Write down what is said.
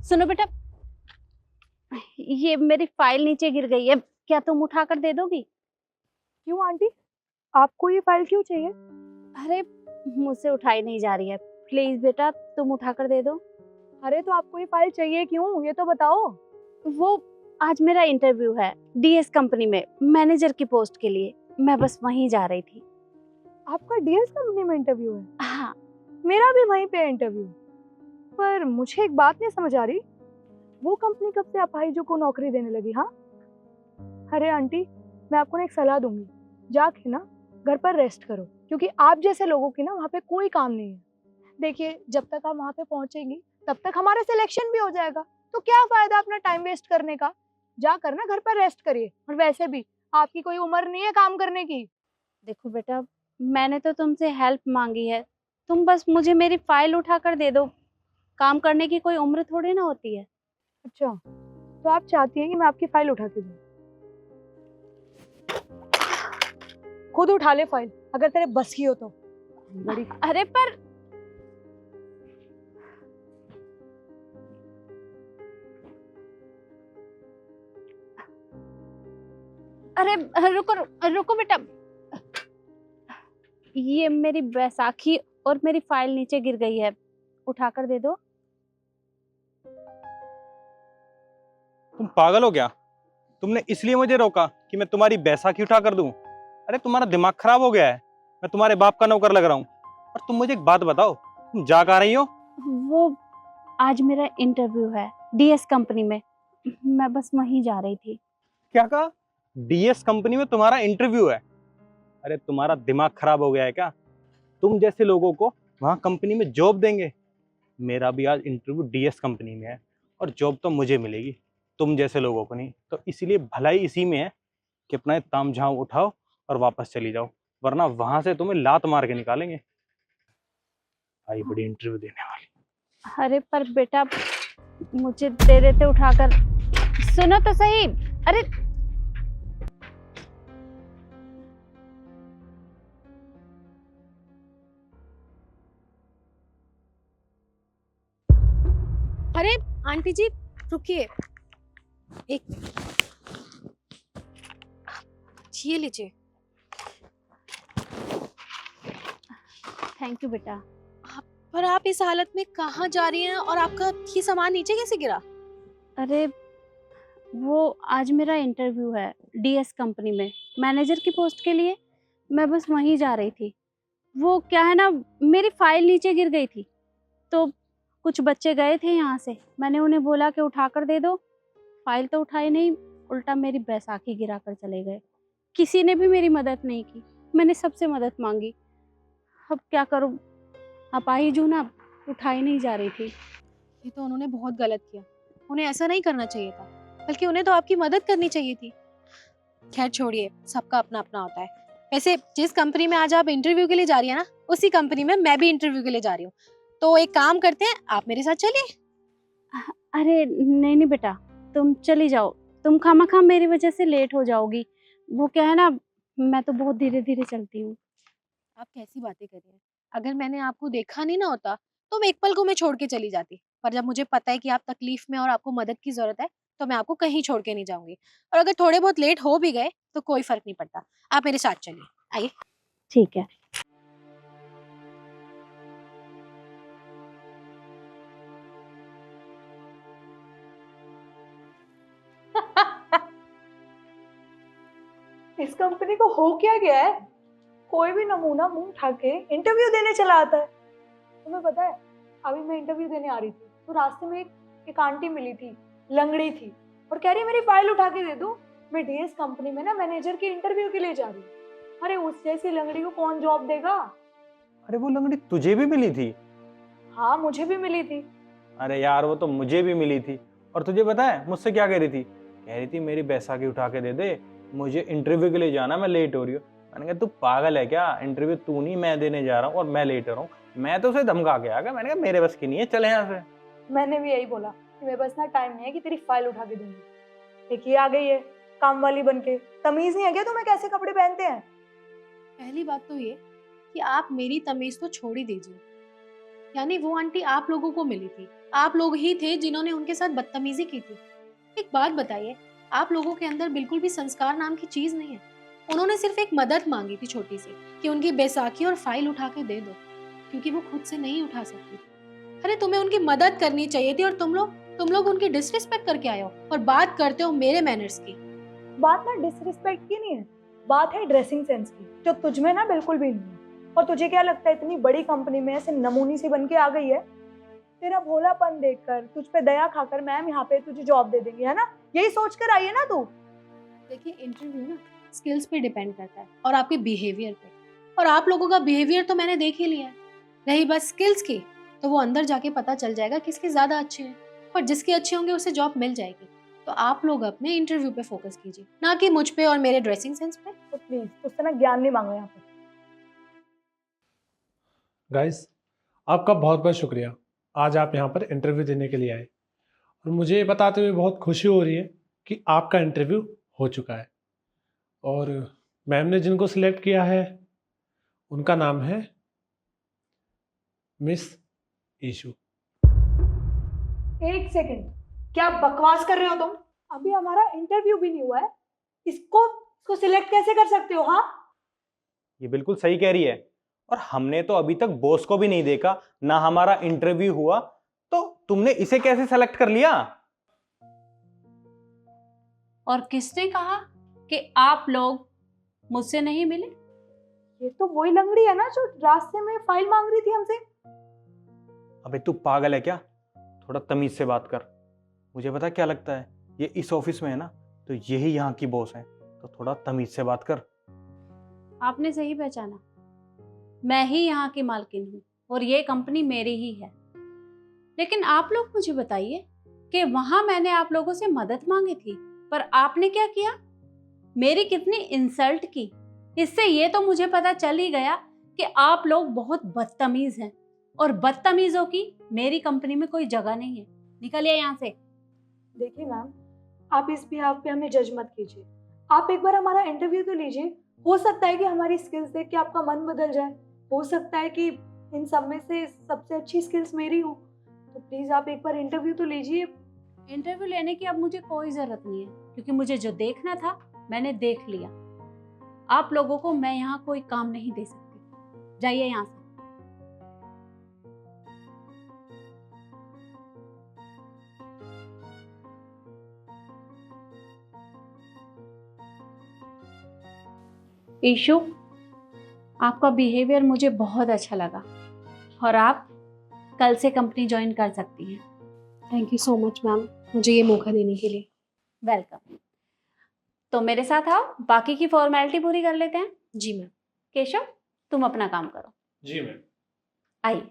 सुनो बेटा, ये मेरी फाइल नीचे गिर गई है, क्या तुम उठा कर दे दोगी? क्यों आंटी, आपको ये फाइल क्यों चाहिए? अरे मुझसे उठाई नहीं जा रही है, प्लीज बेटा तुम उठा कर दे दो। अरे तो आपको ये फाइल चाहिए क्यों, ये तो बताओ। वो आज मेरा इंटरव्यू है डीएस कंपनी में मैनेजर की पोस्ट के लिए, मैं बस वहीं जा रही थी। आपका डीएस कंपनी में इंटरव्यू है? हाँ। मेरा भी वहीं पे इंटरव्यू। पर मुझे एक बात नहीं समझ आ रही, वो कंपनी कब से अपाहिजों को नौकरी देने लगी? हाँ, अरे आंटी, मैं आपको ना एक सलाह दूंगी, जाके ना घर पर रेस्ट करो, क्योंकि आप जैसे लोगों की ना वहाँ पे कोई काम नहीं है। देखिए, जब तक आप वहाँ पे पहुंचेंगी तब तक हमारा सिलेक्शन भी हो जाएगा, तो क्या फायदा अपना टाइम वेस्ट करने का। जाकर ना घर पर रेस्ट करिए, और वैसे भी आपकी कोई उम्र नहीं है काम करने की। देखो बेटा, मैंने तो तुमसे हेल्प मांगी है, तुम बस मुझे मेरी फाइल उठा कर दे दो। काम करने की कोई उम्र थोड़ी ना होती है। अच्छा, तो आप चाहती हैं कि मैं आपकी फाइल उठा के दूं? खुद उठा ले फाइल, अगर तेरे बस की हो तो। बड़ी अरे पर अरे रुको रुको बेटा, ये मेरी बैसाखी और मेरी फाइल नीचे गिर गई है, उठा कर दे दो। तुम पागल हो क्या? तुमने इसलिए मुझे रोका कि मैं तुम्हारी बैसाखी उठा कर दूं? अरे तुम्हारा दिमाग खराब हो गया है, मैं तुम्हारे बाप का नौकर लग रहा हूँ। और तुम मुझे एक बात बताओ, तुम जा कहाँ रही हो? वो आज मेरा इंटरव्यू है डीएस कंपनी में, मैं बस वहीं जा रही थी। क्या कहा? डीएस कंपनी में तुम्हारा इंटरव्यू है? अरे तुम्हारा दिमाग खराब हो गया है क्या? तुम जैसे लोगों को वहां कंपनी में जॉब देंगे? मेरा भी आज इंटरव्यू डीएस कंपनी में है, और जॉब तो मुझे मिलेगी, तुम जैसे लोगों को नहीं। तो इसीलिए भलाई इसी में है कि अपना ये तामझाम उठाओ और वापस चली जाओ, वरना वहां से तुम्हें लात मार के निकालेंगे। आई बड़ी इंटरव्यू देने वाली। अरे पर बेटा, मुझे दे देते उठाकर। सुनो तो सही। अरे अरे आंटी जी रुकिए, एक ये लीजिए। थैंक यू बेटा। पर आप इस हालत में कहाँ जा रही हैं और आपका ये सामान नीचे कैसे गिरा? अरे वो आज मेरा इंटरव्यू है डीएस कंपनी में मैनेजर की पोस्ट के लिए, मैं बस वहीं जा रही थी। वो क्या है ना, मेरी फाइल नीचे गिर गई थी, तो कुछ बच्चे गए थे यहाँ से, मैंने उन्हें बोला कि उठा कर दे दो। फाइल तो उठाई नहीं, उल्टा मेरी बैसाखी गिरा कर चले गए। किसी ने भी मेरी मदद नहीं की, मैंने सबसे मदद मांगी, अब क्या करूँ। अपाहिज हूँ ना, उठाई नहीं जा रही थी। ये तो उन्होंने बहुत गलत किया, उन्हें ऐसा नहीं करना चाहिए था, बल्कि उन्हें तो आपकी मदद करनी चाहिए थी। खैर छोड़िए, सबका अपना अपना होता है। वैसे जिस कंपनी में आज आप इंटरव्यू के लिए जा रही है ना, उसी कंपनी में मैं भी इंटरव्यू के लिए जा रही हूँ। तो एक काम करते हैं, आप मेरे साथ चलिए। अरे नहीं नहीं बेटा, तुम चली जाओ, तुम खामखा मेरी वजह से लेट हो जाओगी। वो क्या है ना, मैं तो बहुत धीरे धीरे चलती हूँ। आप कैसी बातें कर रही हैं? अगर मैंने आपको देखा नहीं ना होता तो एक पल को मैं छोड़ के चली जाती, पर जब मुझे पता है कि आप तकलीफ में और आपको मदद की जरूरत है, तो मैं आपको कहीं छोड़ के नहीं जाऊंगी। और अगर थोड़े बहुत लेट हो भी गए तो कोई फर्क नहीं पड़ता, आप मेरे साथ चलिए, आइए। ठीक है। इस कंपनी को हो क्या गया है, कोई भी नमूना मुंह उठा के इंटरव्यू देने चला आता है। तुम्हें पता है, अभी मैं इंटरव्यू देने आ रही थी तो रास्ते में एक आंटी मिली थी, लंगड़ी थी, और कह रही मेरी फाइल उठा के दे दो, मैं डीएस कंपनी में ना मैनेजर के इंटरव्यू के लिए जा रही हूँ। अरे उस जैसी लंगड़ी को कौन जॉब देगा? अरे वो लंगड़ी तुझे भी मिली थी? हाँ, मुझे भी मिली थी। अरे यार वो तो मुझे भी मिली थी। और तुझे पता है मुझसे क्या कह रही थी? कह रही थी मेरी बैसाखी उठा के दे दे, मुझे इंटरव्यू के लिए जाना, मैं लेट हो रही हूँ। मैंने कहा तू पागल है क्या? इंटरव्यू तू नहीं मैं देने जा रहा हूँ और मैं लेट हो रहा हूँ। मैं तो उसे धमका के आ गया, मैंने कहा मेरे बस की नहीं है, चले यहाँ से। मैंने भी यही बोला कि मेरे पास ना टाइम नहीं है कि तेरी फाइल उठा के दूंगी। एक ये आ गई है काम वाली बनके, तमीज नहीं है क्या तुम्हें कैसे कपड़े पहनते हैं? पहली बात तो ये कि आप मेरी तमीज तो छोड़ ही दीजिए, यानी वो आंटी आप लोगों को मिली थी, आप लोग ही थे जिन्होंने उनके साथ बदतमीजी की थी। एक बात बताइए, आप लोगों के अंदर बिल्कुल भी संस्कार नाम की चीज नहीं है। उन्होंने सिर्फ एक मदद मांगी थी छोटी सी, कि उनकी बैसाखी और फाइल उठा के दे दो, क्योंकि वो खुद से नहीं उठा सकती। अरे तुम्हें उनकी मदद करनी चाहिए थी और तुम लोग उनकी डिसरिस्पेक्ट करके आए हो और बात करते हो मेरे मैनर्स की। बात ना डिसरिस्पेक्ट की नहीं है, बात है ड्रेसिंग सेंस की, जो तुझ में ना बिल्कुल भी नहीं है। और तुझे क्या लगता है इतनी बड़ी कंपनी में ऐसे नमूनी सी बन के आ गई है? तेरा भोलापन देखकर, तुझ पे दया खाकर मैम यहाँ पे तुझे जॉब दे देंगे, है ना? यही सोच कर आई है ना तू? देखिए, इंटरव्यू ना स्किल्स पे डिपेंड करता है और आपके बिहेवियर पे, और आप लोगों का बिहेवियर तो मैंने देख ही लिया है। रही बात स्किल्स की, तो वो अंदर जाके पता चल जाएगा किसके ज्यादा अच्छे हैं, और जिसके अच्छे होंगे उसे जॉब मिल जाएगी। तो आप लोग अपने इंटरव्यू पे फोकस कीजिए, ना कि मुझ पे और मेरे ड्रेसिंग सेंस पे। तो प्लीज तुझसे ना ज्ञान नहीं मांगो यहाँ पे। गाइस, आपका बहुत बहुत शुक्रिया, आज आप यहाँ पर इंटरव्यू देने के लिए आए। और मुझे ये बताते हुए बहुत खुशी हो रही है कि आपका इंटरव्यू हो चुका है। और मैम ने जिनको सिलेक्ट किया है उनका नाम है मिस ईशू। एक सेकंड, क्या बकवास कर रहे हो तुम? अभी हमारा इंटरव्यू भी नहीं हुआ है, इसको सिलेक्ट कैसे कर सकते हो? हाँ, ये बिल्कुल सही कह रही है, और हमने तो अभी तक बॉस को भी नहीं देखा, ना हमारा इंटरव्यू हुआ, तो तुमने इसे कैसे सेलेक्ट कर लिया? और किसने कहा कि आप लोग मुझसे नहीं मिले? ये तो वही लंगड़ी है ना जो रास्ते में फाइल मांग रही थी हमसे। अबे तू पागल है क्या? थोड़ा तमीज से बात कर। मुझे पता क्या लगता है, ये इस ऑफिस में है ना, तो यही यहाँ की बॉस है, तो थोड़ा तमीज से बात कर। आपने सही पहचाना, मैं ही यहाँ की मालकिन हूँ और ये कंपनी मेरी ही है। लेकिन आप लोग मुझे बताइए कि वहां मैंने आप लोगों से मदद मांगी थी, पर आपने क्या किया? मेरी कितनी इंसल्ट की। इससे ये तो मुझे पता चल ही गया कि आप लोग बहुत बदतमीज हैं, और बदतमीजों की मेरी कंपनी में कोई जगह नहीं है। निकलिए यहाँ से। देखिए मैम, आप इस बिहाफ पे हमें जज मत कीजिए। आप एक बार हमारा इंटरव्यू तो लीजिए, हो सकता है कि हमारी स्किल्स देख के आपका मन बदल जाए। हो सकता है कि इन सब में से सबसे अच्छी स्किल्स मेरी हो। तो प्लीज आप एक बार इंटरव्यू तो लीजिए। इंटरव्यू लेने की अब मुझे कोई जरूरत नहीं है, क्योंकि मुझे जो देखना था मैंने देख लिया। आप लोगों को मैं यहाँ कोई काम नहीं दे सकती, जाइए यहाँ से। ईशु, आपका बिहेवियर मुझे बहुत अच्छा लगा, और आप कल से कंपनी ज्वाइन कर सकती हैं। Thank you so much ma'am, मुझे ये मौका देने के लिए। वेलकम। तो मेरे साथ आओ, बाकी की फॉर्मेलिटी पूरी कर लेते हैं। जी मैम। केशव, तुम अपना काम करो। जी मैम। आइए।